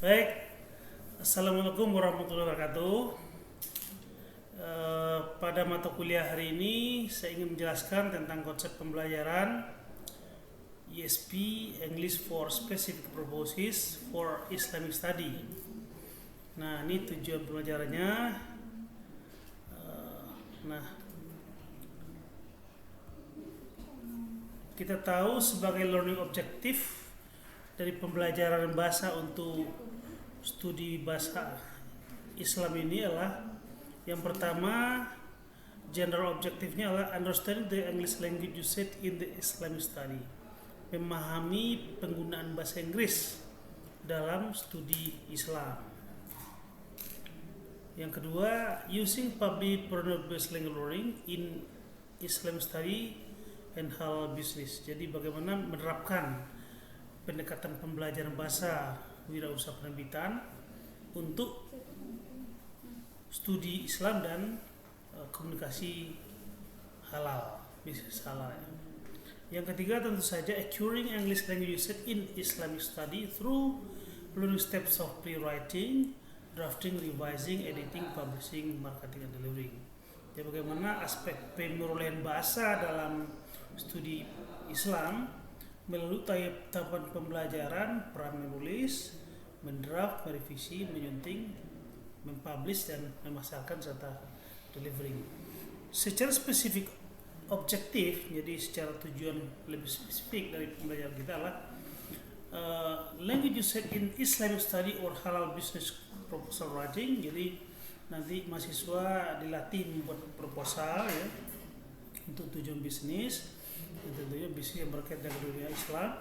Baik, Assalamualaikum warahmatullahi wabarakatuh. Pada mata kuliah hari ini saya ingin menjelaskan tentang konsep pembelajaran ESP, English for Specific Purposes for Islamic Study. Nah, ini tujuan pembelajarannya. Nah, kita tahu sebagai learning objektif dari pembelajaran bahasa untuk studi bahasa Islam ini adalah yang pertama, general objektifnya adalah understanding the English language usage in the Islamic study, memahami penggunaan bahasa Inggris dalam studi Islam. Yang kedua, using public pronoun-based language learning in Islam study and halal business. Jadi bagaimana menerapkan pendekatan pembelajaran bahasa wirausaha penerbitan untuk studi Islam dan komunikasi halal, bisnis halal. Yang ketiga tentu saja acquiring English language usage in Islamic study through learning steps of pre-writing, drafting, revising, editing, publishing, marketing, and delivering. Jadi bagaimana aspek pemerolehan bahasa dalam studi Islam melalui tahapan pembelajaran, peran menulis, mendraft, merevisi, menyunting, mempublish, dan memasarkan serta delivering. Secara spesifik objektif, jadi secara tujuan lebih spesifik dari pembelajaran kita adalah language usage in Islamic study or halal business proposal writing. Jadi nanti mahasiswa dilatih membuat proposal ya untuk tujuan bisnis, yang tentunya bisnis yang berkaitan dengan dunia Islam.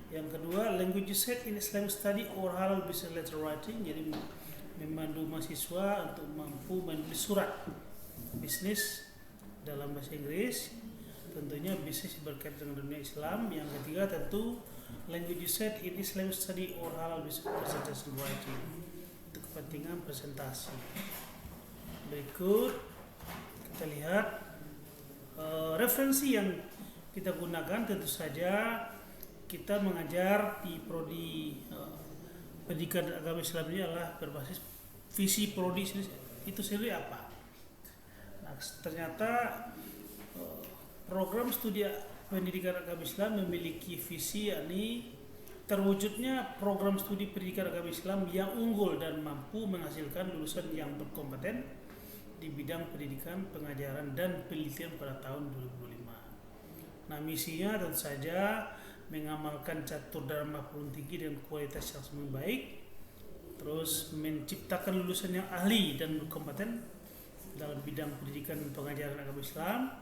Yang kedua, language usage in Islamic study or halal business letter writing, jadi memandu mahasiswa untuk mampu menulis surat bisnis dalam bahasa Inggris, tentunya bisnis berkaitan dengan dunia Islam. Yang ketiga tentu language usage in Islamic study or halal business presentation writing untuk kepentingan presentasi. Berikut kita lihat referensi yang kita gunakan. Tentu saja kita mengajar di prodi pendidikan agama Islam ini adalah berbasis visi prodi itu sendiri apa. Nah, ternyata program studi pendidikan agama Islam memiliki visi, yakni terwujudnya program studi pendidikan agama Islam yang unggul dan mampu menghasilkan lulusan yang berkompeten di bidang pendidikan, pengajaran, dan penelitian pada tahun 2025. Nah, misinya tentu saja mengamalkan catur dharma perguruan tinggi dengan kualitas yang semakin baik, terus menciptakan lulusan yang ahli dan berkompeten dalam bidang pendidikan dan pengajaran agama Islam.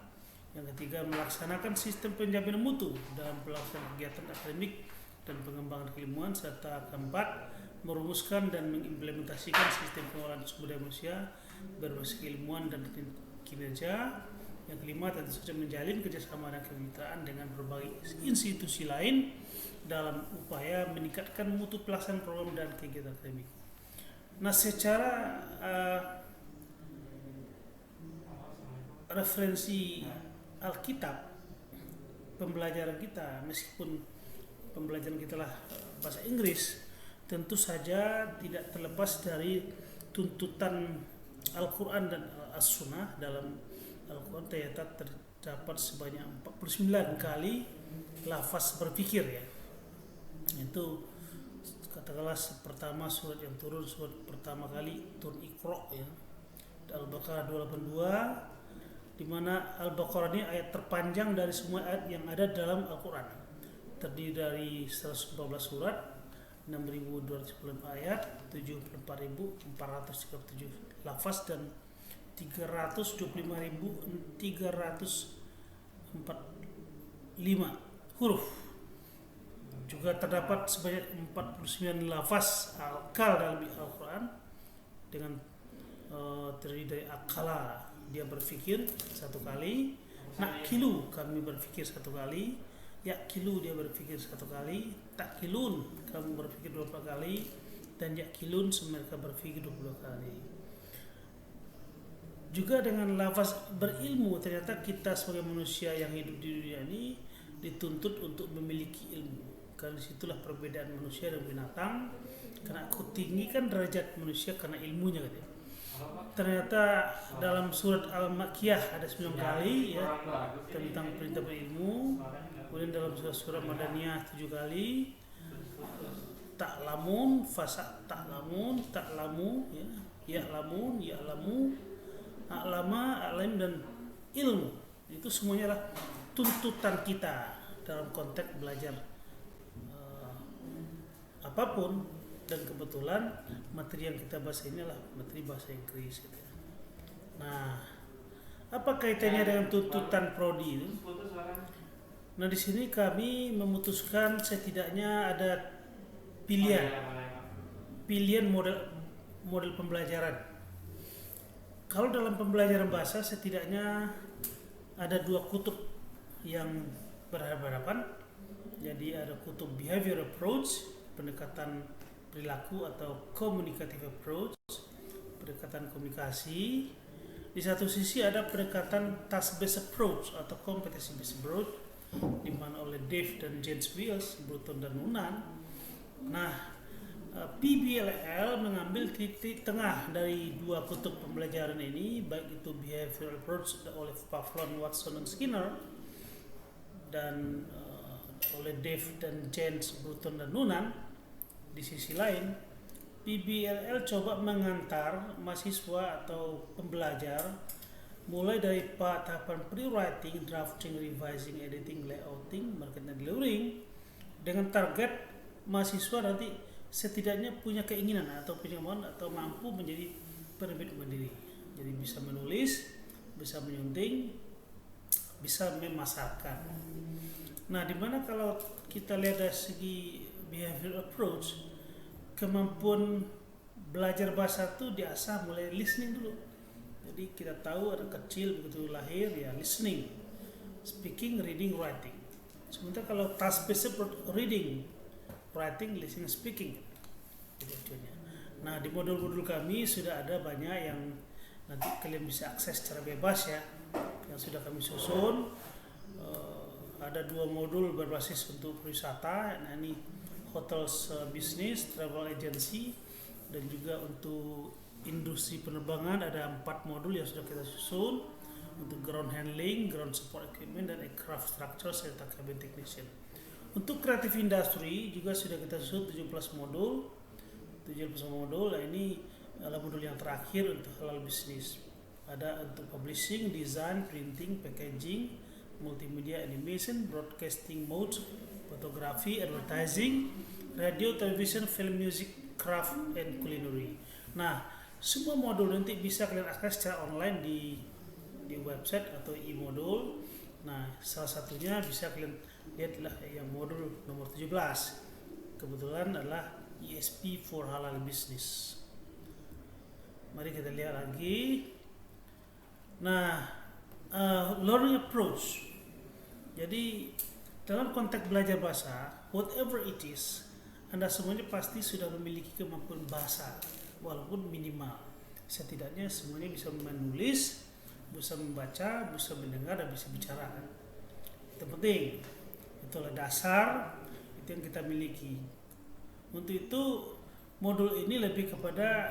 Yang ketiga, melaksanakan sistem penjaminan mutu dalam pelaksanaan kegiatan akademik dan pengembangan keilmuan. Serta keempat, merumuskan dan mengimplementasikan sistem pengelolaan sumber daya manusia berbasis keilmuan dan kinerja. Yang kelima, tentu saja menjalin kerjasama dan kemitraan dengan berbagai institusi lain dalam upaya meningkatkan mutu pelaksanaan program dan kegiatan akademik. Nah, secara referensi Alkitab, pembelajaran kita, meskipun pembelajaran kita lah bahasa Inggris, tentu saja tidak terlepas dari tuntutan Al-Quran dan As-Sunnah. Dalam Al-Quran terdapat sebanyak 49 kali lafaz berpikir ya. Itu katakanlah pertama surat yang turun, surat pertama kali turun Iqra ya. Al-Baqarah 282, di mana Al-Baqarah ini ayat terpanjang dari semua ayat yang ada dalam Al-Quran. Terdiri dari 114 surat, 6.290 ayat, 74.437 lafaz, dan 325.345 huruf. Juga terdapat sebanyak 49 lafaz akal dalam Al-Quran dengan terdiri dari akala, dia berpikir satu kali, nakilu, kami berpikir satu kali, yakilu, dia berpikir satu kali, takilun, kamu berpikir 20 kali, dan yakilun, mereka berpikir 20 kali. Juga dengan lafaz berilmu, ternyata kita sebagai manusia yang hidup di dunia ini dituntut untuk memiliki ilmu. Karena disitulah perbedaan manusia dan binatang. Karena aku tinggi kan derajat manusia karena ilmunya gitu ya. Ternyata dalam surat Al-Makkiyah ada 9 kali ya tentang perintah berilmu. Kemudian dalam surat Madaniyah 7 kali. Ta'lamun, fasa ta'lamun, ta'lamu ya, ya'lamun, ya'lamu, a'lama, a'lam dan ilmu. Itu semuanya adalah tuntutan kita dalam konteks belajar apapun. Dan kebetulan materi yang kita bahas ini adalah materi bahasa Inggris gitu ya. Nah, apa kaitannya dengan tuntutan prodi itu? Nah, di sini kami memutuskan setidaknya ada pilihan model pembelajaran. Kalau dalam pembelajaran bahasa setidaknya ada 2 kutub yang berhadapan. Jadi ada kutub behavior approach, pendekatan perilaku atau communicative approach, pendekatan komunikasi. Di satu sisi ada pendekatan task based approach atau competency based approach, di mana oleh Dave dan James Wills, Bruton dan Noonan. Nah, PBLL mengambil titik tengah dari 2 kutub pembelajaran ini, baik itu behavioral approach oleh Pavlov, Watson dan Skinner, dan oleh Dave dan James, Bruton dan Noonan. Di sisi lain, PBLL coba mengantar mahasiswa atau pembelajar mulai dari tahapan pre-writing, drafting, revising, editing, layouting, marketing, dan delivering, dengan target mahasiswa nanti setidaknya punya keinginan atau punya kemauan atau mampu menjadi penerbit mandiri. Jadi bisa menulis, bisa menyunting, bisa memasarkan. Nah, dimana kalau kita lihat dari segi behavioral approach, kemampuan belajar bahasa itu diasah mulai listening dulu. Jadi kita tahu anak kecil begitu lahir ya listening, speaking, reading, writing. Sementara kalau task based approach, reading, writing, listening, speaking. Nah, di modul-modul kami sudah ada banyak yang nanti kalian bisa akses secara bebas ya, yang sudah kami susun. Ada 2 modul berbasis untuk perwisata, nah ini hotels business, travel agency, dan juga untuk industri penerbangan ada 4 modul yang sudah kita susun untuk ground handling, ground support equipment, dan aircraft structure serta cabin technician. Untuk creative industry juga sudah kita susun 17 modul. Nah ini adalah modul yang terakhir untuk halal bisnis. Ada untuk publishing, design, printing, packaging, multimedia, animation, broadcasting mode, fotografi, advertising, radio, television, film, music, craft, and culinary. Nah, semua modul nanti bisa kalian akses secara online di website atau e-modul. Nah, salah satunya bisa kalian lihatlah yang modul nomor 17. Kebetulan adalah ESP for Halal Business. Mari kita lihat lagi. Nah, learning approach. Jadi dalam konteks belajar bahasa, whatever it is, Anda semuanya pasti sudah memiliki kemampuan bahasa, walaupun minimal. Setidaknya semuanya bisa menulis, bisa membaca, bisa mendengar, dan bisa bicara. Itu penting. Itulah dasar, itu yang kita miliki. Untuk itu, modul ini lebih kepada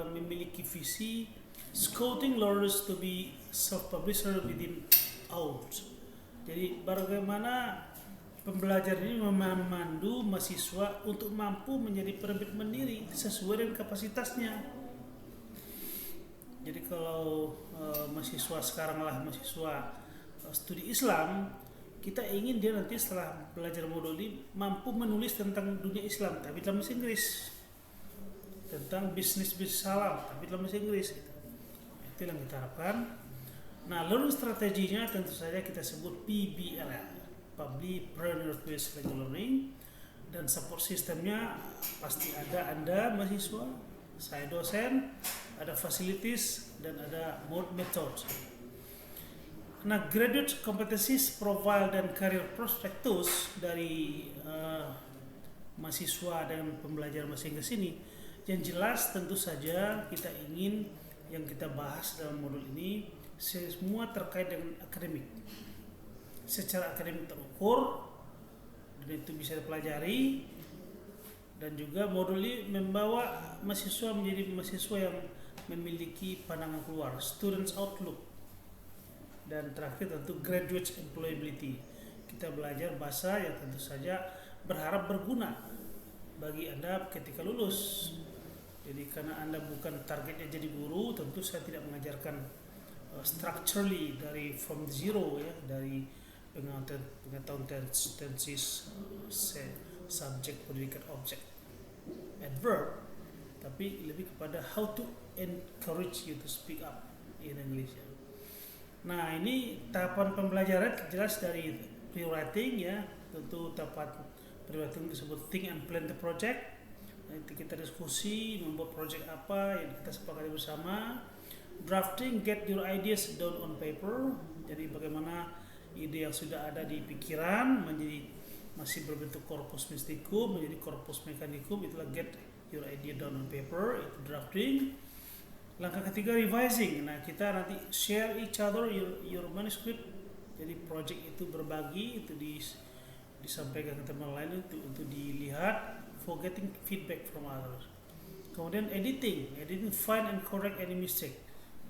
memiliki visi scouting learners to be self-publisher within out. Jadi bagaimana pembelajar ini memandu mahasiswa untuk mampu menjadi penerbit mandiri sesuai dengan kapasitasnya. Jadi kalau mahasiswa sekarang lah mahasiswa studi Islam, kita ingin dia nanti setelah belajar modul ini mampu menulis tentang dunia Islam tapi dalam bahasa Inggris, tentang bisnis halal tapi dalam bahasa Inggris. Itu yang kita harapkan. Nah, learning strateginya tentu saja kita sebut PBLL, Public Learner Based Learning, dan support sistemnya pasti ada Anda mahasiswa, saya dosen, ada facilities, dan ada method. Nah, graduate competencies profile dan career prospectus dari mahasiswa dan pembelajar bahasa Inggris ini, yang jelas tentu saja kita ingin yang kita bahas dalam modul ini semua terkait dengan akademik, secara akademik terukur, dan itu bisa dipelajari Dan juga modul ini membawa mahasiswa menjadi mahasiswa yang memiliki pandangan keluar, students outlook. Dan terakhir tentu graduate employability. Kita belajar bahasa yang tentu saja berharap berguna bagi Anda ketika lulus. Jadi karena Anda bukan targetnya jadi guru, tentu saya tidak mengajarkan structurally dari from zero ya, dari pengetahuan tenses, subject, predikat, object, adverb, tapi lebih kepada how to encourage you to speak up in English. Nah, ini tahapan pembelajaran jelas dari pre-writing ya, tentu tahapan pre-writing disebut think and plan the project. Nanti kita diskusi membuat project apa yang kita sepakati bersama. Drafting, get your ideas down on paper. Jadi bagaimana ide yang sudah ada di pikiran menjadi masih berbentuk corpus mysticum menjadi corpus mechanicum, itulah get your idea down on paper, itu drafting. Langkah ketiga revising. Nah, kita nanti share each other your manuscript. Jadi project itu berbagi, itu disampaikan ke teman lain untuk dilihat, for getting feedback from others. Kemudian editing, find and correct any mistake.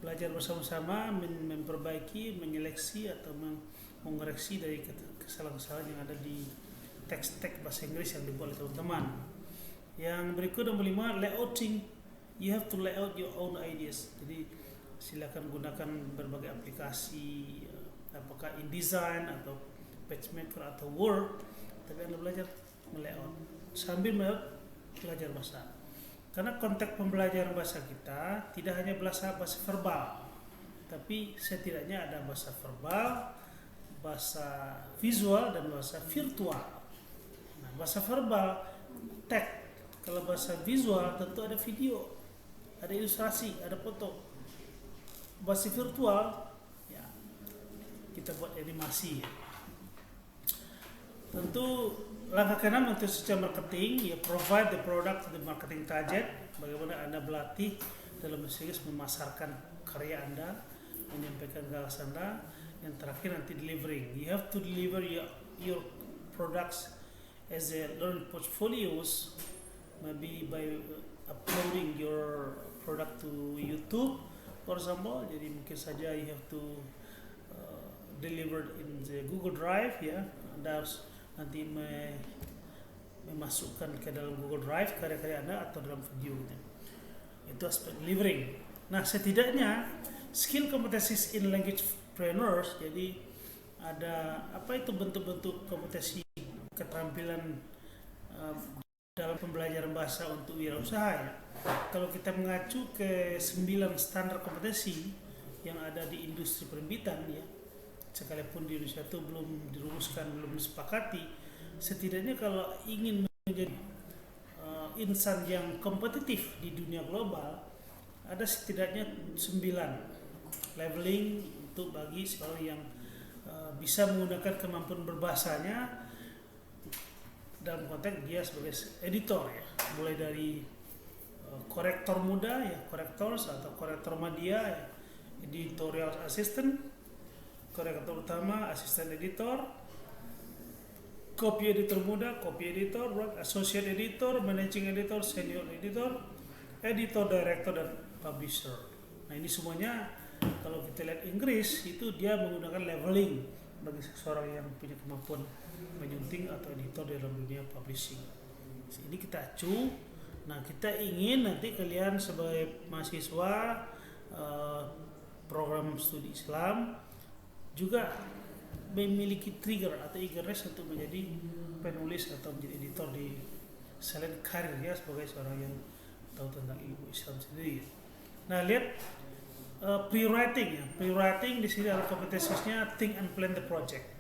Belajar bersama-sama memperbaiki, menyeleksi atau mengoreksi dari kesalahan-kesalahan yang ada di teks-teks bahasa Inggris yang dibuat oleh teman-teman. Yang berikut nomor 5, layouting. You have to lay out your own ideas. Jadi silakan gunakan berbagai aplikasi, apakah InDesign atau PageMaker atau Word, tapi Anda belajar melayout sambil belajar bahasa. Karena konteks pembelajaran bahasa kita tidak hanya bahasa verbal, tapi setidaknya ada bahasa verbal, bahasa visual, dan bahasa virtual. Nah, bahasa verbal, teks. Kalau bahasa visual tentu ada video, ada ilustrasi, ada foto. Bahasa virtual, ya kita buat animasi. Ya. Tentu langkah keenam untuk secara marketing, ya provide the product to the marketing target. Bagaimana Anda berlatih dalam bahasa Inggris memasarkan karya Anda, menyampaikan gagasan Anda. Yang terakhir nanti delivering. You have to deliver your products as a learning portfolios, maybe by uploading your product to YouTube, for example. Jadi mungkin saja you have to deliver in the Google Drive, ya. Anda harus nanti memasukkan ke dalam Google Drive karya-karya Anda atau dalam video. Itu aspek delivering. Nah, setidaknya skill competencies in languagepreneurs, jadi ada apa itu bentuk-bentuk kompetensi keterampilan dalam pembelajaran bahasa untuk wirausaha ya. Kalau kita mengacu ke 9 standar kompetensi yang ada di industri penerbitan ya, sekalipun di Indonesia itu belum dirumuskan, belum disepakati, setidaknya kalau ingin menjadi insan yang kompetitif di dunia global, ada setidaknya 9 leveling untuk bagi seorang yang bisa menggunakan kemampuan berbahasanya dalam konteks dia sebagai editor ya, mulai dari korektor muda ya, korektors atau korektor media ya, editorial assistant, korektor utama, asisten editor, copy editor muda, copy editor, associate editor, managing editor, senior editor, editor, director, dan publisher. Nah, ini semuanya kalau kita lihat Inggris itu dia menggunakan leveling bagi seseorang yang punya kemampuan menyunting atau editor dalam dunia publishing. Ini kita acu. Nah, kita ingin nanti kalian sebagai mahasiswa program studi Islam juga memiliki trigger atau eagerness untuk menjadi penulis atau menjadi editor di selain karirnya sebagai seorang yang tahu tentang ilmu Islam sendiri. Nah, lihat pre-writing ya. Pre-writing di sini adalah kompetensinya think and plan the project.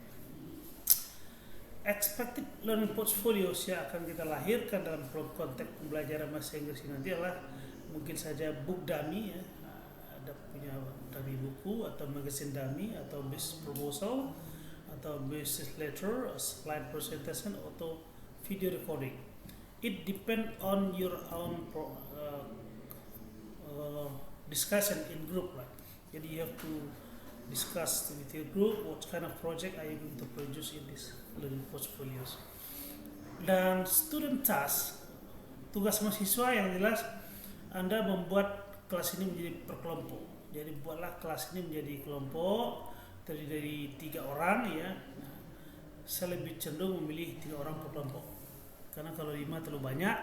Expected learning portfolios yang akan kita lahirkan dalam konteks pembelajaran bahasa Inggris ini nanti adalah mungkin saja book dummy ya, ada punya dummy buku atau magazine dummy atau business proposal atau business letter, slide presentation atau video recording. It depend on your own discussion in group, right? Jadi you have to discuss with your group what kind of project are you going to produce in this learning portfolios. Dan student task tugas mahasiswa yang jelas Anda membuat kelas ini menjadi berkelompok. Jadi buatlah kelas ini menjadi kelompok terdiri dari 3 orang ya. Nah, saya lebih cenderung memilih 3 orang per kelompok. Karena kalau 5 terlalu banyak,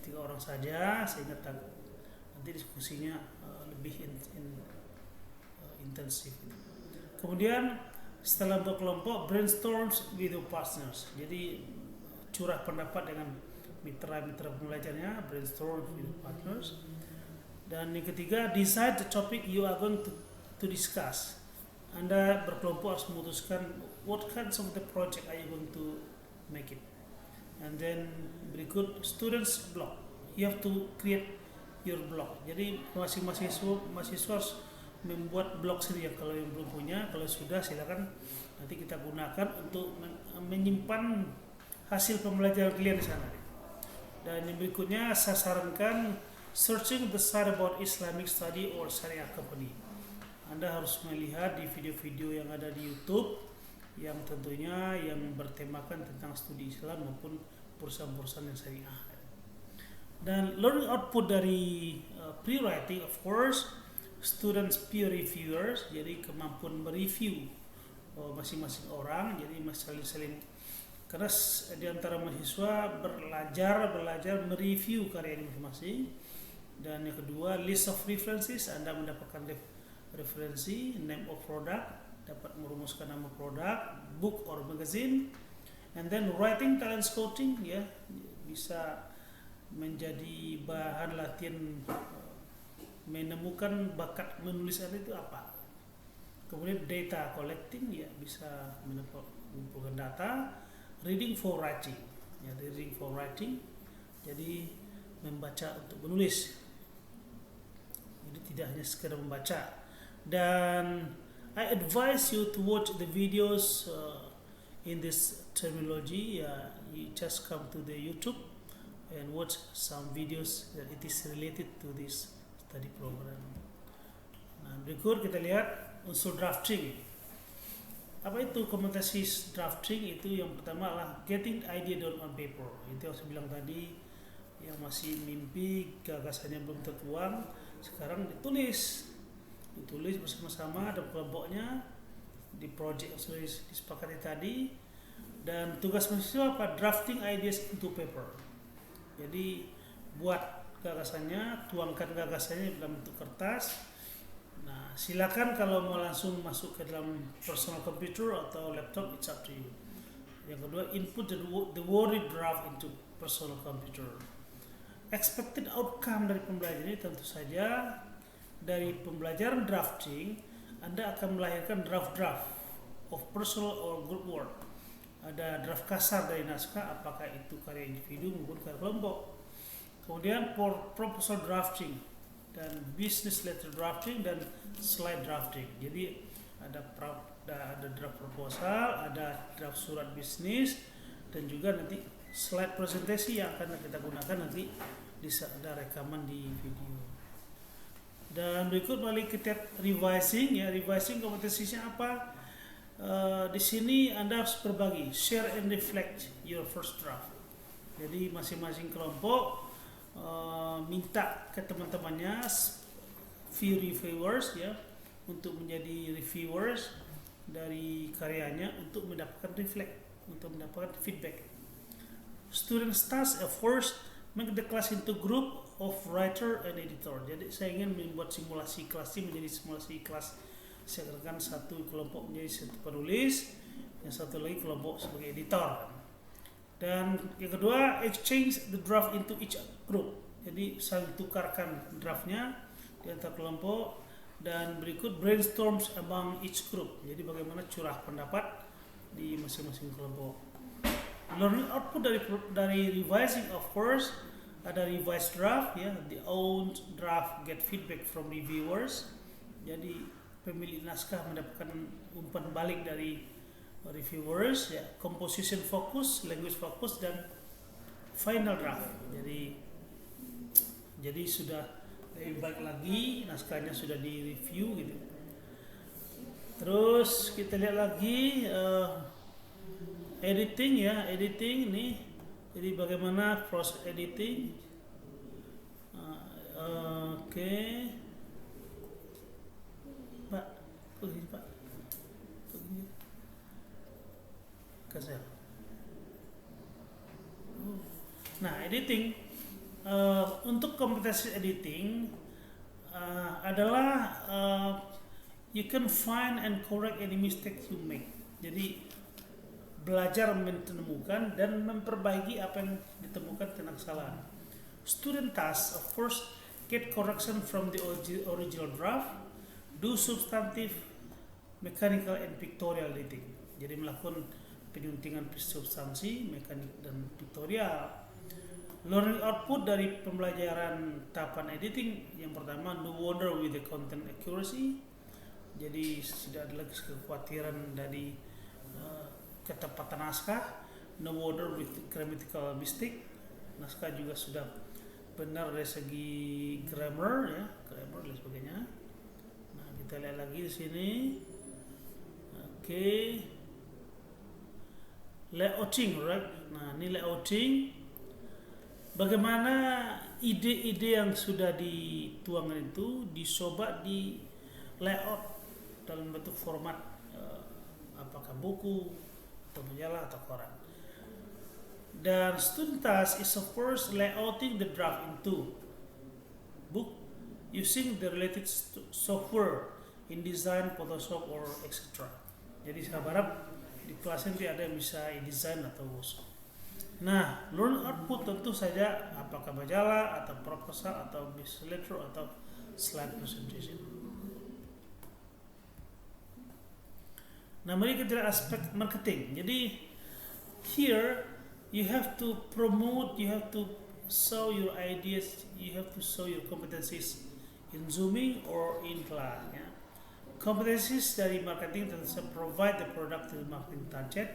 3 orang saja sehingga nanti diskusinya lebih intensif. Kemudian setelah berkelompok, brainstorms with your partners. Jadi curah pendapat dengan mitra-mitra pembelajarnya, brainstorm with your partners. Dan yang ketiga, decide the topic you are going to discuss. Anda berkelompok harus memutuskan what kinds of the project are you going to make it. And then berikut, students blog. You have to create your blog. Jadi masing-masing mahasiswa harus membuat blog sendiri. Kalau yang belum punya, kalau sudah silakan nanti kita gunakan untuk menyimpan hasil pembelajaran kalian di sana. Dan yang berikutnya saya sarankan searching the site about Islamic study or Syariah company. Anda harus melihat di video-video yang ada di YouTube yang tentunya yang bertemakan tentang studi Islam maupun perusahaan-perusahaan yang syariah. Dan learning output dari pre-writing, of course, students peer reviewers, jadi kemampuan mereview masing-masing orang, jadi saling karena di antara mahasiswa belajar mereview karya masing-masing. Dan yang kedua, list of references, Anda mendapatkan referensi, name of product, dapat merumuskan nama produk, book or magazine, and then writing talent scouting, ya bisa menjadi bahan latihan menemukan bakat menulis Anda itu apa. Kemudian data collecting, ya bisa mengumpulkan data. Reading for writing, ya reading for writing, jadi membaca untuk menulis. Jadi tidak hanya sekedar membaca. Dan I advise you to watch the videos in this terminology. You just come to the YouTube and watch some videos that it is related to this study program. Nah, berikut kita lihat unsur drafting. Apa itu komunikasi drafting? Itu yang pertama adalah getting the idea down on paper. Itu yang saya bilang tadi, yang masih mimpi, gagasannya belum tertuang, sekarang ditulis bersama-sama ada kelompoknya di project yang sudah disepakati tadi. Dan tugas mahasiswa apa? Drafting ideas into paper. Jadi buat gagasannya, tuangkan gagasannya dalam bentuk kertas. Nah, silakan kalau mau langsung masuk ke dalam personal computer atau laptop, it's up to you. Yang kedua, input the worded draft into personal computer. Expected outcome dari pembelajaran ini tentu saja dari pembelajaran drafting, Anda akan melahirkan draft of personal or group work. Ada draft kasar dari naskah, apakah itu karya individu maupun karya kelompok. Kemudian proposal drafting dan business letter drafting dan slide drafting. Jadi ada draft proposal, ada draft surat bisnis, dan juga nanti slide presentasi yang akan kita gunakan nanti di saat ada rekaman di video. Dan berikut mari kita revising, ya revising kompetensinya apa? Di sini Anda harus berbagi, share and reflect your first draft. Jadi masing-masing kelompok minta ke teman-temannya few reviewers, ya, untuk menjadi reviewers dari karyanya untuk mendapatkan feedback. Student starts at first make the class into group of writer and editor. Jadi saya ingin membuat simulasi kelas ini menjadi simulasi kelas. Saya akan satu kelompok menjadi satu penulis, yang satu lagi kelompok sebagai editor. Dan yang kedua, exchange the draft into each group. Jadi saling tukarkan draftnya di antara kelompok. Dan berikut brainstorms among each group. Jadi bagaimana curah pendapat di masing-masing kelompok. Learning output dari revising, of course, ada revised draft, ya, the own draft get feedback from reviewers. Jadi pemilik naskah mendapatkan umpan balik dari reviewers, ya, composition focus, language focus, dan final draft. Jadi sudah lebih baik lagi, naskahnya sudah di review gitu. Terus kita lihat lagi editing, ya, editing nih. Jadi bagaimana proses editing? Oke. Pak, begini Pak. Begini. Kasih. Nah, editing untuk kompetensi editing adalah you can find and correct any mistake you make. Jadi belajar menemukan dan memperbaiki apa yang ditemukan tentang kesalahan. Student task, of course, get correction from the original draft, do substantive, mechanical, and pictorial editing. Jadi melakukan penyuntingan substansi, mekanik, dan pictorial. Learning output dari pembelajaran tahapan editing, yang pertama, no wonder with the content accuracy. Jadi tidak ada lagi kekhawatiran dari ketepatan naskah. No wonder with grammatical mistake. Naskah juga sudah benar dari segi grammar, ya, grammar dan sebagainya. Nah, kita lihat lagi di sini. Oke. Layouting, right? Nah, ini layouting. Bagaimana ide-ide yang sudah dituangkan itu dicoba di layout dalam bentuk format apakah buku atau majalah atau koran. Dan student task is of course layouting the draft into book using the related software in design, Photoshop or etc. Jadi saya harap di kelas nanti ada yang bisa design atau Photoshop. Nah, learn output tentu saja apakah majalah atau proposal atau business letter atau slide presentation. Nah, mari kita lihat aspek marketing. Jadi here you have to promote, you have to show your ideas, you have to show your competencies in Zooming or in class. Ya. Competencies dari marketing tentu saja provide the product to the marketing target.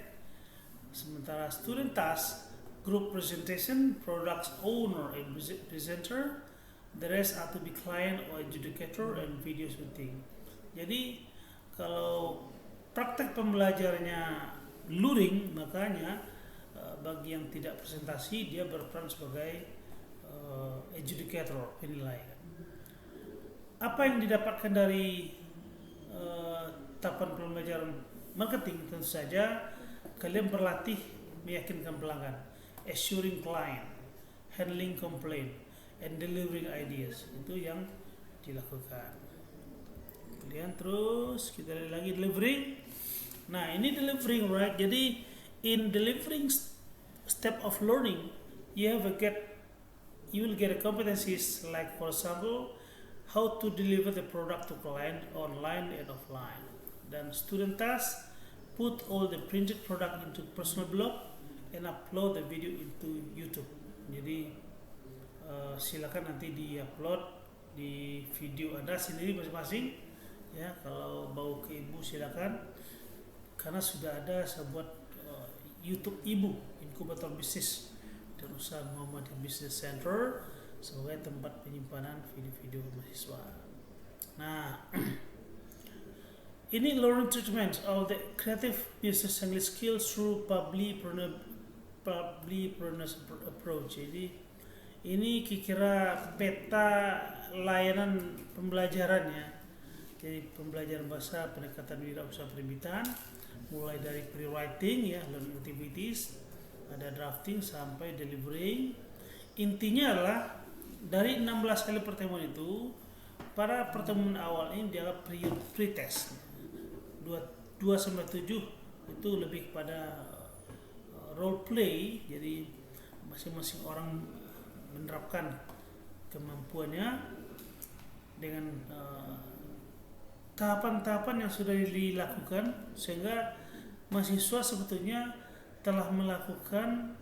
Sementara student task, group presentation, products owner and presenter, the rest are to be client or adjudicator and video shooting. Jadi kalau praktek pembelajarnya luring, makanya bagi yang tidak presentasi dia berperan sebagai adjudicator, penilai. Apa yang didapatkan dari tahapan pembelajaran marketing? Tentu saja kalian berlatih meyakinkan pelanggan, assuring client, handling complaint, and delivering ideas. Itu yang dilakukan. Kemudian terus kita lihat lagi delivering. Nah, ini delivering, right? Jadi in delivering step of learning, you will get competencies like, for example, how to deliver the product to client online and offline. Dan student task, put all the printed product into personal blog and upload the video into YouTube. Jadi silakan nanti di-upload di video Anda sendiri masing-masing. Ya, kalau mau ke ibu silakan, karena sudah ada sebuah YouTube Ibu, inkubator bisnis dan usaha Muhammadiyah Business Center sebagai tempat penyimpanan video-video mahasiswa. Nah, ini learning treatment of the creative business English skills through public-pruners approach. Jadi ini kira-kira peta layanan pembelajarannya. Jadi pembelajaran bahasa, pendekatan wirausaha penerbitan, mulai dari pre-writing, ya, learning activities, ada drafting sampai delivering. Intinya adalah dari 16 kali pertemuan itu, pada pertemuan awal ini dianggap pre-test 2-7 itu lebih pada role play. Jadi masing-masing orang menerapkan kemampuannya dengan tahapan-tahapan yang sudah dilakukan, sehingga mahasiswa sebetulnya telah melakukan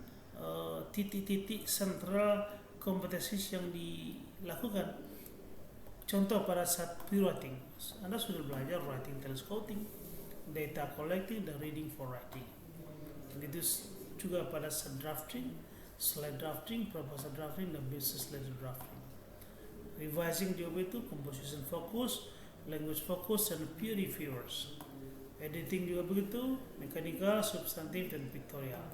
titik-titik sentral kompetensi yang dilakukan. Contoh pada saat pre-writing, Anda sudah belajar writing, telescoping, data collecting, dan reading for writing. Begitu juga pada saat drafting, slide drafting, proposal drafting, dan business letter drafting. Revising job itu composition focus, language focus, dan peer reviewers. Editing juga begitu, mechanical, substantive, dan pictorial.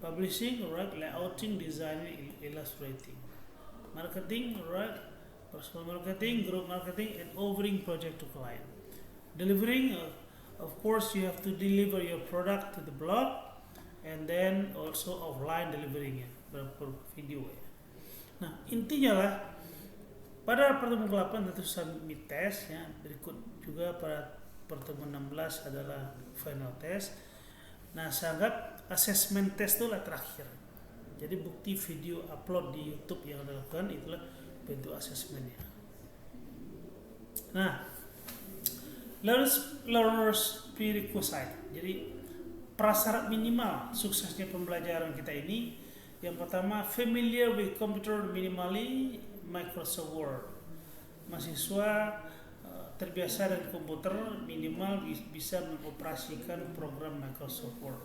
Publishing, right, layouting, designing, illustrating. Marketing, right, personal marketing, group marketing, and offering project to client. Delivering, of course, you have to deliver your product to the blog, and then also offline delivering ya, berupa video ya. Nah intinya lah pada pertemuan ke-8 tentu submit test ya. Berikut juga pada pertemuan 16 adalah final test. Nah saya anggap assessment test itu lah terakhir. Jadi bukti video upload di YouTube yang dilakukan itulah bentuk assessmentnya. Nah, learners prerequisite. Jadi prasyarat minimal suksesnya pembelajaran kita ini, yang pertama familiar with computer minimally Microsoft Word. Mahasiswa terbiasa dengan komputer minimal bisa mengoperasikan program Microsoft Word.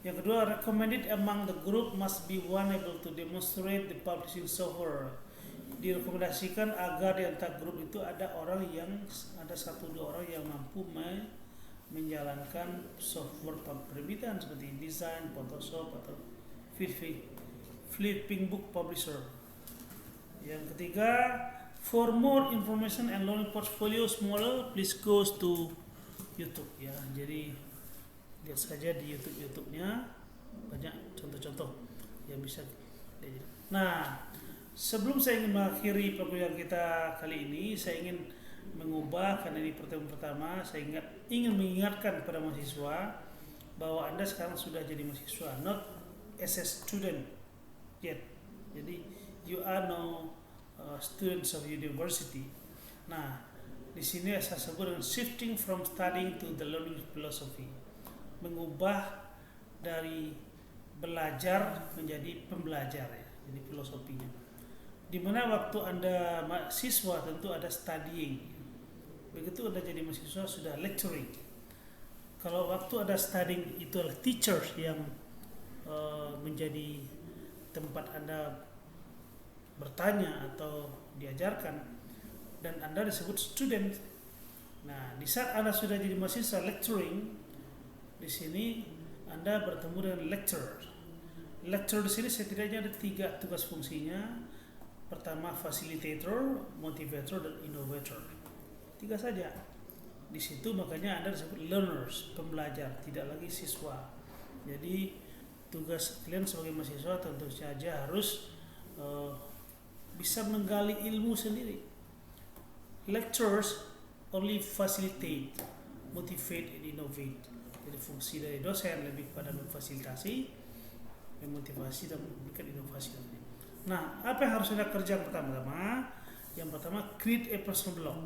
Yang kedua, recommended among the group must be one able to demonstrate the publishing software. Direkomendasikan agar di antara grup itu ada satu dua orang yang mampu menjalankan software penerbitan seperti desain, Photoshop atau flipping book publisher. Yang ketiga, for more information and learning portfolios model, please go to YouTube ya. Jadi lihat saja di YouTube-nya banyak contoh-contoh yang bisa. Nah, sebelum saya ingin mengakhiri pembelajaran kita kali ini, saya ingin mengubah karena ini pertemuan pertama, saya ingin mengingatkan kepada mahasiswa bahwa Anda sekarang sudah jadi mahasiswa, not as a student yet. Jadi you are no students of university. Nah, di sini saya sebut dengan shifting from studying to the learning philosophy. Mengubah dari belajar menjadi pembelajar ya, jadi filosofinya. Dimana waktu Anda mahasiswa tentu ada studying, begitu Anda jadi mahasiswa sudah lecturing. Kalau waktu ada studying itu adalah teacher yang menjadi tempat Anda bertanya atau diajarkan, dan Anda disebut student. Nah, di saat Anda sudah jadi mahasiswa lecturing, di sini Anda bertemu dengan lecturer. Lecturer di sini setidaknya ada 3 tugas fungsinya. Pertama, facilitator, motivator, dan innovator. 3 saja. Di situ makanya Anda disebut learners, pembelajar, tidak lagi siswa. Jadi tugas kalian sebagai mahasiswa tentu saja harus bisa menggali ilmu sendiri. Lecturers only facilitate, motivate, and innovate. Jadi fungsi dari dosen lebih kepada memfasilitasi, memotivasi, dan memberikan inovasi. Nah, apa yang harus Anda kerjakan pertama-tama? Yang pertama, create a personal blog.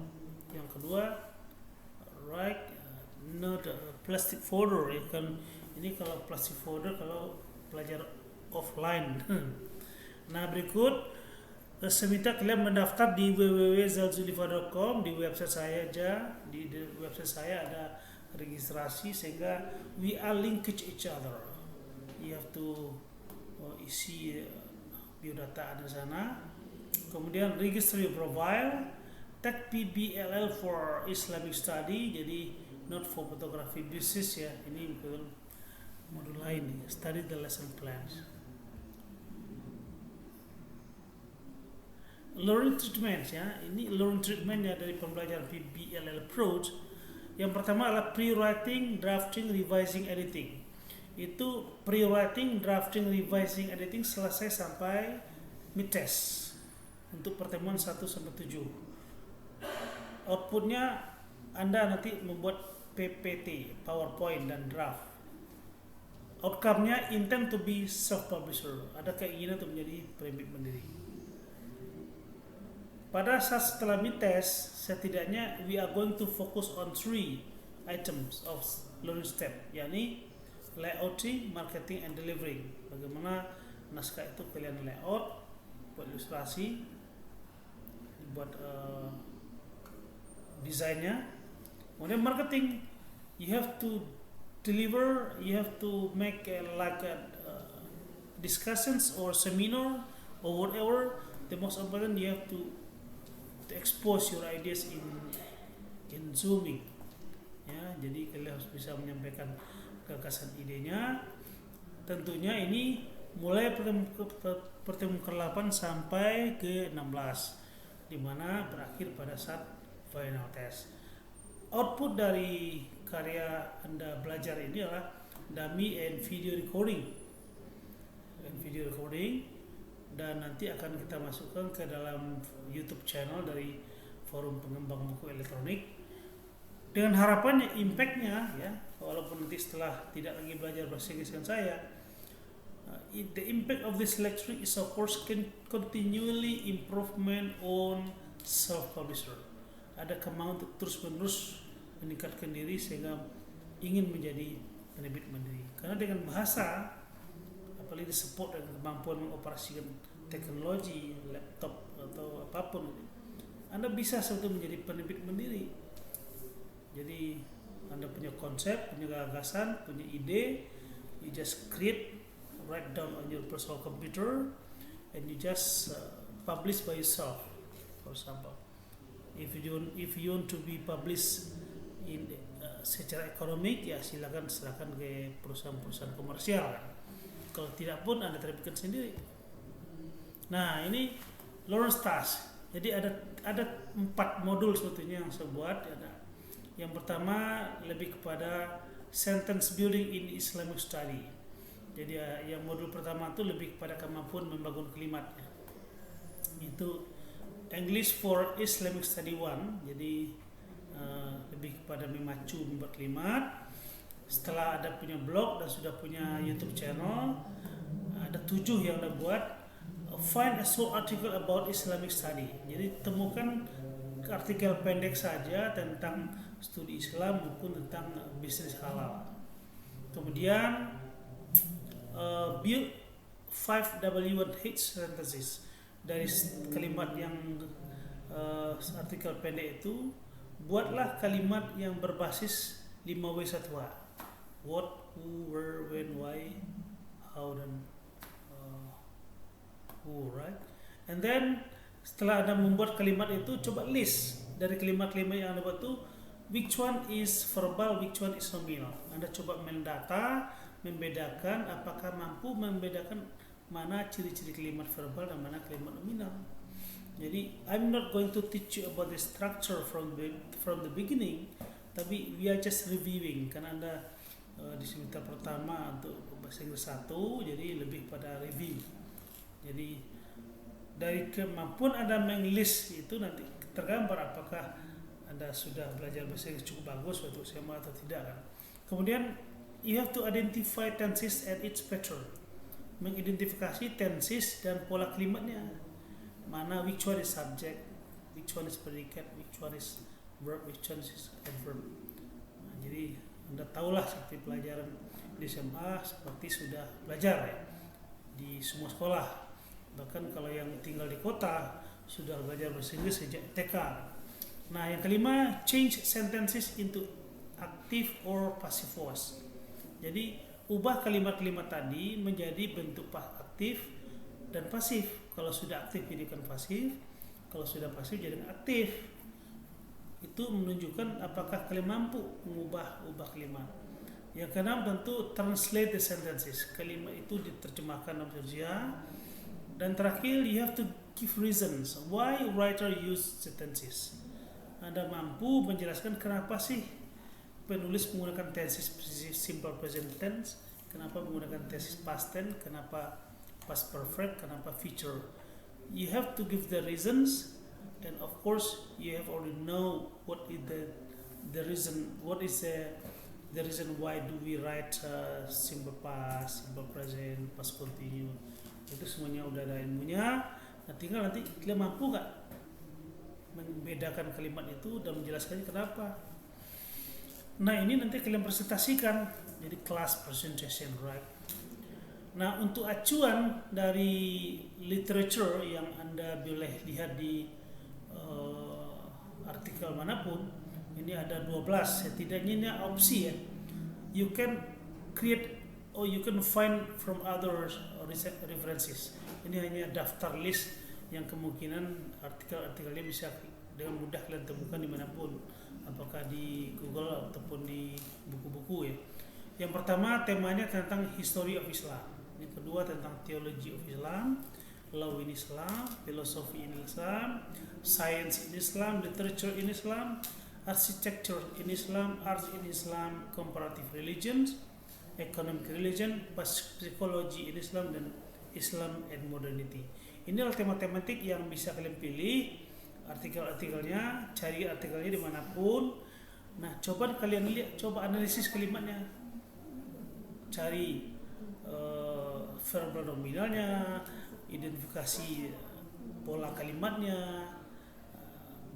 Yang kedua, write note plastic folder ya kan. Ini kalau plastic folder kalau pelajar offline. Nah, berikut saya minta kalian mendaftar di www.zalzulifa.com. Di website saya aja, di website saya ada registrasi sehingga we are linked each other. You have to isi biodata ada sana. Kemudian register your profile, tag PBLL for Islamic study, jadi not for photography business ya. Ini modul lain, study the lesson plans. Learning treatment ya, ini learning treatment ya dari pembelajaran PBLL approach. Yang pertama adalah pre-writing, drafting, revising, editing. Itu pre-writing, drafting, revising, editing selesai sampai mid-test untuk pertemuan 1 sampai 7. Outputnya Anda nanti membuat PPT, PowerPoint, dan draft. Outcome-nya intend to be self-publisher, ada keinginan untuk menjadi penerbit mandiri. Pada saat setelah mid-test, setidaknya we are going to focus on 3 items of learning step, yakni layouting, marketing, and delivering. Bagaimana naskah itu kalian layout, buat ilustrasi, buat desainnya. Kemudian marketing, you have to deliver, you have to make discussions or seminar or whatever. The most important, you have to expose your ideas in Zooming. Ya, jadi kalian harus bisa menyampaikan gagasan idenya. Tentunya ini mulai pertemuan ke-8 sampai ke-16. di mana berakhir pada saat final test. Output dari karya Anda belajar ini adalah dummy and video recording. Dan nanti akan kita masukkan ke dalam YouTube channel dari Forum Pengembang Buku Elektronik dengan harapannya impactnya ya, walaupun nanti setelah tidak lagi belajar bahasa Inggris dengan saya, the impact of this lecture is of course continually improvement on self-publisher. Ada kemauan untuk terus-menerus meningkatkan diri sehingga ingin menjadi penerbit mandiri. Karena dengan bahasa, apalagi support dan kemampuan mengoperasikan teknologi, laptop atau apapun, Anda bisa sebetulnya menjadi penerbit mandiri. Jadi Anda punya konsep, punya gagasan, punya ide, you just write down on your personal computer, and you just publish by yourself. For example, if you want to be published in secara ekonomik, ya silakan serahkan ke perusahaan-perusahaan komersial. Kalau tidak pun Anda terbitkan sendiri. Nah, ini Lawrence task. Jadi ada 4 modul sebetulnya yang saya buat. Yang pertama lebih kepada sentence building in Islamic study. Jadi yang modul pertama itu lebih kepada kemampuan membangun kalimat. Itu English for Islamic Study 1. Jadi lebih kepada memacu membuat kalimat. Setelah ada punya blog dan sudah punya YouTube channel, ada 7 yang Anda buat. Find a short article about Islamic study. Jadi temukan artikel pendek saja tentang studi Islam maupun tentang bisnis halal. Kemudian build 5 W1H sentences. Dari kalimat yang artikel pendek itu, buatlah kalimat yang berbasis 5W1H. What, who, where, when, why, how, dan who, right? And then setelah Anda membuat kalimat itu, coba list dari kalimat-kalimat yang Anda buat itu, which one is verbal, which one is nominal. Anda coba mendata, membedakan, apakah mampu membedakan mana ciri-ciri kalimat verbal dan mana kalimat nominal. Jadi I'm not going to teach you about the structure from the beginning, tapi we are just reviewing. Karena Anda di semester pertama untuk bahasa Inggris 1, jadi lebih pada review. Jadi dari kemampuan Anda menglist itu nanti tergambar apakah Anda sudah belajar bahasa Inggris cukup bagus waktu SMA atau tidak kan. Kemudian you have to identify tenses and its pattern. Mengidentifikasi tenses dan pola kalimatnya. Mana which one is subject, which one is predicate, which one is verb, which one is adverb. Nah, jadi Anda tahulah seperti pelajaran di SMA seperti sudah belajar ya di semua sekolah. Bahkan kalau yang tinggal di kota sudah belajar bahasa Inggris sejak TK. Nah, yang kelima, change sentences into active or passive voice. Jadi ubah kalimat-kalimat tadi menjadi bentuk aktif dan pasif. Kalau sudah aktif jadikan pasif, kalau sudah pasif jadikan aktif. Itu menunjukkan apakah kalian mampu mengubah kalimat. Yang keenam tentu translate the sentences. Kalimat itu diterjemahkan dalam bahasa. Dan terakhir, you have to give reasons why writer use sentences. Anda mampu menjelaskan kenapa sih penulis menggunakan tenses simple present tense, kenapa menggunakan tenses past tense, kenapa past perfect, kenapa future. You have to give the reasons, and of course you have already know what is the reason. What is the reason why do we write simple past, simple present, past continue. Itu semuanya udah ada ilmunya. Nah, tinggal nanti kalian mampu gak membedakan kalimat itu dan menjelaskannya kenapa. Nah, ini nanti kalian presentasikan jadi class presentation, right? Nah, untuk acuan dari literature yang Anda boleh lihat di artikel manapun, ini ada 12. Setidaknya ini opsi ya. You can create or you can find from other references. Ini hanya daftar list yang kemungkinan artikel-artikelnya bisa dengan mudah kalian temukan dimanapun, apakah di Google ataupun di buku-buku ya. Yang pertama temanya tentang history of Islam, yang kedua tentang theology of Islam, law in Islam, philosophy in Islam, science in Islam, literature in Islam, architecture in Islam, arts in Islam, comparative religions, economic religion, psychology in Islam, dan Islam and modernity. Ini adalah tema-tematik yang bisa kalian pilih artikel-artikelnya, cari artikelnya dimanapun. Nah, coba kalian lihat, coba analisis kalimatnya, cari verbal nominalnya, identifikasi pola kalimatnya,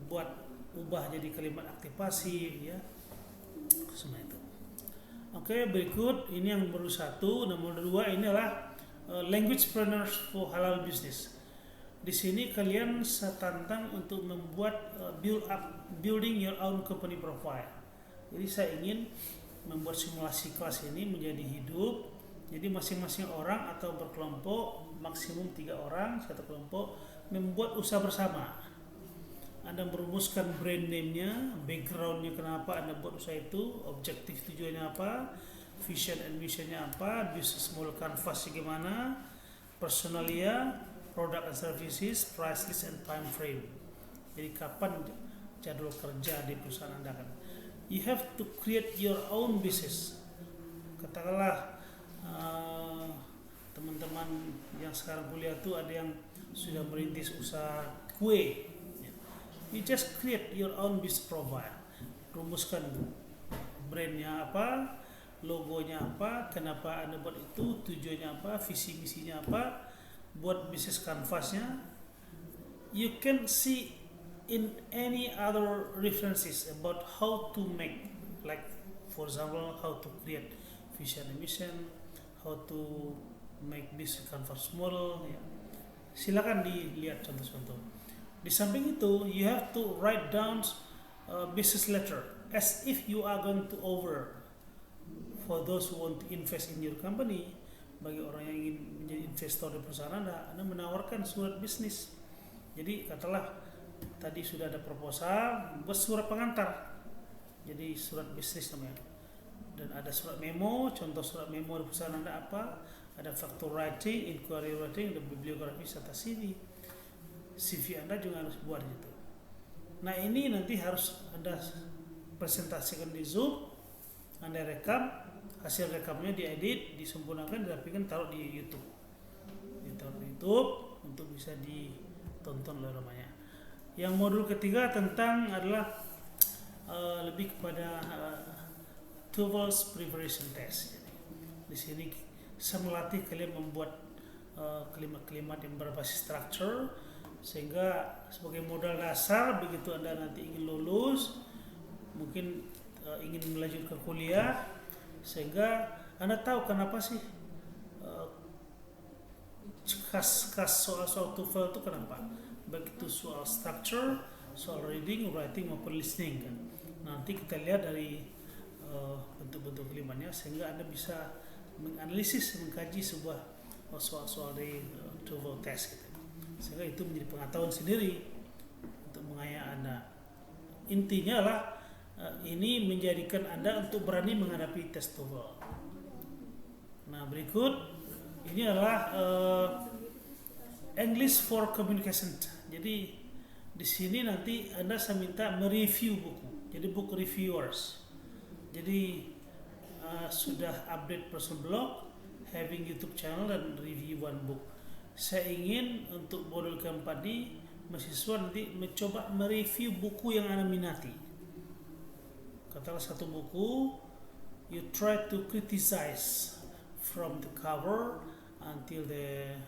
buat ubah jadi kalimat aktif pasif, ya, semua itu. Oke, berikut ini yang baru satu. Nomor 2 ini adalah language planners for halal business. Di sini kalian saya tantang untuk membuat building your own company profile. Jadi saya ingin membuat simulasi kelas ini menjadi hidup. Jadi masing-masing orang atau berkelompok, maksimum 3 orang satu kelompok, membuat usaha bersama. Anda merumuskan brand name-nya, background-nya kenapa Anda buat usaha itu, objektif tujuannya apa, vision and mission-nya apa, business model canvas gimana, personalia, product and services, price list and time frame. Jadi kapan jadwal kerja di perusahaan Anda kan. You have to create your own business. Katakanlah teman-teman yang sekarang kuliah tuh ada yang sudah merintis usaha kue. You just create your own business profile. Rumuskan brandnya apa, logonya apa, kenapa Anda buat itu, tujuannya apa, visi misinya apa, buat bisnis kanvasnya. You can see in any other references about how to make, like for example how to create vision and mission, how to make business canvas model, ya. Silakan dilihat contoh-contoh. Di samping itu, you have to write down business letter as if you are going to over for those who want to invest in your company. Bagi orang yang ingin menjadi investor di perusahaan Anda menawarkan surat bisnis. Jadi katalah tadi sudah ada proposal, buat surat pengantar. Jadi surat bisnis namanya. Dan ada surat memo, contoh surat memo di perusahaan Anda apa, ada factor writing, inquiry writing, dan bibliografi serta CV. CV Anda juga harus buat gitu. Nah, ini nanti harus Anda presentasikan di Zoom, Anda rekam, hasil rekamnya diedit, disempurnakan, dirapikan, taruh di YouTube. Ditaruh di YouTube untuk bisa ditonton oleh namanya. Yang modul ketiga tentang adalah lebih kepada TOEFL's preparation test. Jadi, di sini saya melatih kalian membuat kalimat-kalimat yang berbasis structure, sehingga sebagai modal dasar begitu Anda nanti ingin lulus, mungkin ingin melanjutkan kuliah, sehingga Anda tahu kenapa sih khas soal-soal TOEFL itu kenapa. Baik itu soal structure, soal reading, writing maupun listening kan. Nanti kita lihat dari bentuk-bentuk kalimatnya, sehingga Anda bisa menganalisis, mengkaji sebuah soal-soal dari TOEFL test gitu. Sehingga itu menjadi pengetahuan sendiri untuk mengaya Anda. Intinya lah ini menjadikan Anda untuk berani menghadapi tes TOEFL. Nah, berikut ini adalah English for Communication. Jadi di sini nanti Anda saya minta mereview buku. Jadi book reviewers. Jadi sudah update personal blog, having YouTube channel, dan review one book. Saya ingin untuk modul keempat ini mahasiswa nanti mencoba mereview buku yang Anda minati. Katakanlah satu buku, you try to criticize from the cover until the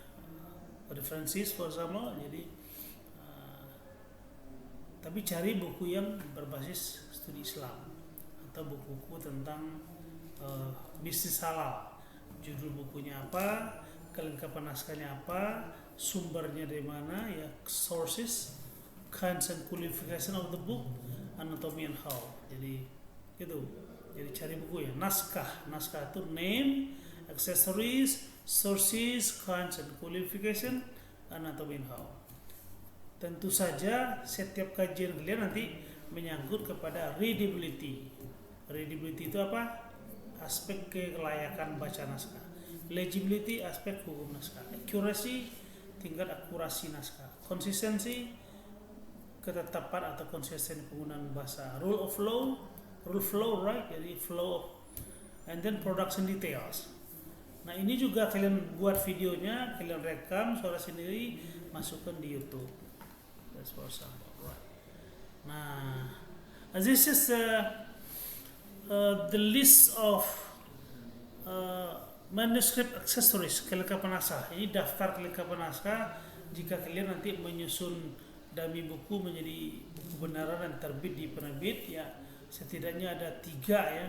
references for example. Jadi tapi cari buku yang berbasis studi Islam atau buku-buku tentang bisnis halal. Judul bukunya apa, kelengkapan naskahnya apa, sumbernya dari mana, ya, sources, kinds and qualification of the book, anatomy and how. Jadi gitu. Jadi cari buku ya, naskah itu name, accessories, sources, kinds and qualification, anatomy and how. Tentu saja setiap kajian kalian nanti menyangkut kepada readability. Readability itu apa? Aspek kelayakan baca naskah. Legibility, aspek hukum naskah. Accuracy, tingkat akurasi naskah. Konsistensi, ketetapan atau konsisten penggunaan bahasa. Rule flow, right? Jadi flow, and then production details. Nah ini juga kalian buat videonya, kalian rekam suara sendiri, masukkan di YouTube. That's for example, right? Nah, this is the list of manuscript accessories, kelengkapan naskah. Ini daftar kelengkapan naskah jika kalian nanti menyusun dummy buku menjadi buku benaran dan terbit di penerbit, ya setidaknya ada 3 ya.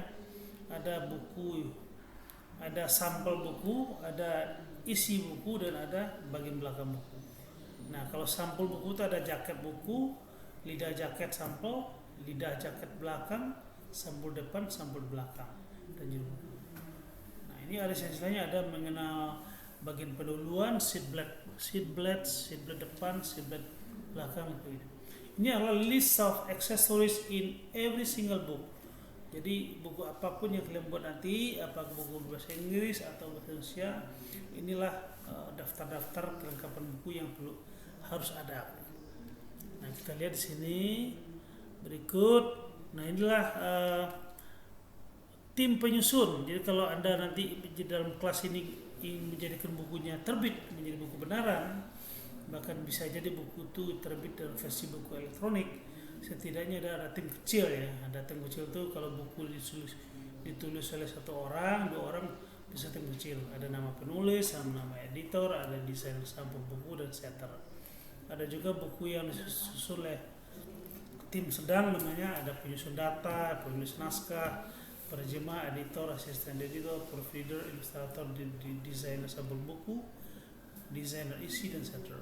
Ada buku, ada sampel buku, ada isi buku, dan ada bagian belakang buku. Nah kalau sampel buku itu ada jaket buku, lidah jaket sampel, lidah jaket belakang, sampul depan, sampul belakang, dan judul buku. Nah ini ada istilahnya, ada mengenal bagian pendahuluan, seat blade depan, seat blade belakang. Ini adalah list of accessories in every single book. Jadi buku apapun yang kalian buat nanti, apakah buku bahasa Inggris atau bahasa Indonesia, inilah daftar-daftar kelengkapan buku yang harus ada. Nah kita lihat di sini berikut. Nah inilah tim penyusun. Jadi kalau Anda nanti di dalam kelas ini ingin menjadikan bukunya terbit menjadi buku benaran, bahkan bisa jadi buku itu terbit dalam versi buku elektronik, setidaknya ada tim kecil ya. Ada tim kecil itu kalau buku ditulis oleh 1 orang, 2 orang, bisa tim kecil. Ada nama penulis, nama editor, ada desain sampul buku, dan setter. Ada juga buku yang disusun oleh tim sedang, namanya ada penyusun data, penulis naskah, penerjemah, editor, asisten editor, proofreader, ilustrator, desainer sampul buku, desainer isi, dan setter.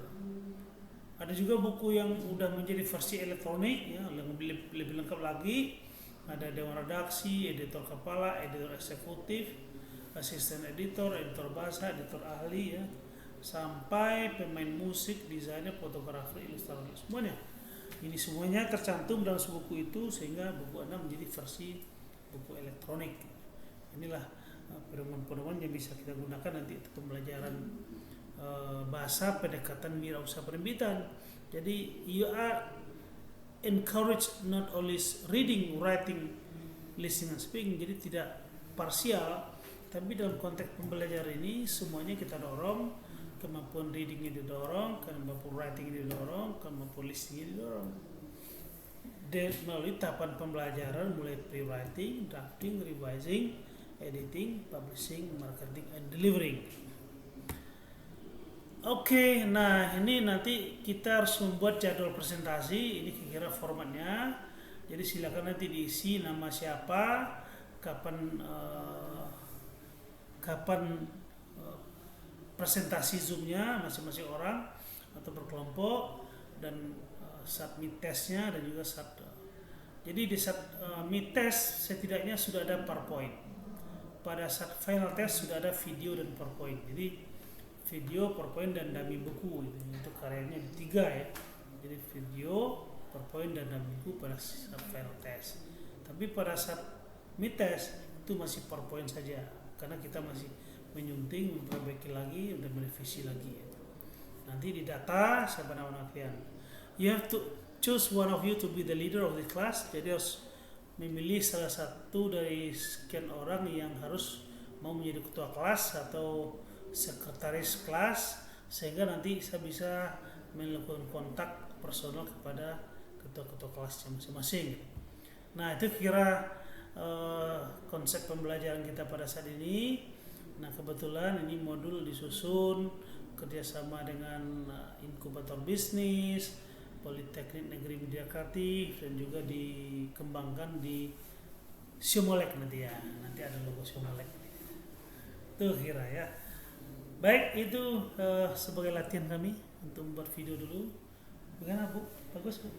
Ada juga buku yang udah menjadi versi elektronik ya, yang lebih lengkap lagi. Ada dewan redaksi, editor kepala, editor eksekutif, asisten editor, editor bahasa, editor ahli ya, sampai pemain musik, desainer, fotografer, ilustrator, semuanya. Ini semuanya tercantum dalam buku itu, sehingga buku Anda menjadi versi buku elektronik. Inilah pedoman-pedoman yang bisa kita gunakan nanti untuk pembelajaran bahasa pendekatan wirausaha penerbitan. Jadi you are encouraged not only reading, writing, listening, and speaking. Jadi tidak parsial, tapi dalam konteks pembelajaran ini semuanya kita dorong. Kemampuan readingnya didorong, kemampuan writingnya didorong, kemampuan listeningnya didorong. Melalui tahapan pembelajaran mulai pre-writing, drafting, revising, editing, publishing, marketing, and delivering. Oke, nah ini nanti kita harus membuat jadwal presentasi. Ini kira-kira formatnya. Jadi silakan nanti diisi nama siapa, kapan presentasi Zoom-nya masing-masing orang atau berkelompok, dan submit testnya, dan juga jadi di saat mid test setidaknya sudah ada PowerPoint. Pada saat final test sudah ada video dan PowerPoint. Jadi video, PowerPoint, dan dummy buku itu karyanya di 3 ya. Jadi video, PowerPoint, dan dummy buku pada saat final test. Tapi pada saat mid test itu masih PowerPoint saja, karena kita masih menyunting, memperbaiki lagi, dan merevisi lagi ya. Nanti di data siapa nama kalian. You have to choose one of you to be the leader of the class. Jadi harus memilih salah satu dari sekian orang yang harus mau menjadi ketua kelas atau sekretaris kelas, sehingga nanti saya bisa melakukan kontak personal kepada ketua-ketua kelasnya masing-masing. Nah itu kira konsep pembelajaran kita pada saat ini. Nah kebetulan ini modul disusun kerjasama dengan inkubator bisnis, Politeknik Negeri Media Kreatif, dan juga dikembangkan di Siomolek nanti ya. Nanti ada logo Siomolek. Tuh kira ya. Baik, itu sebagai latihan kami untuk membuat video dulu. Bagaimana Bu? Bagus Bu?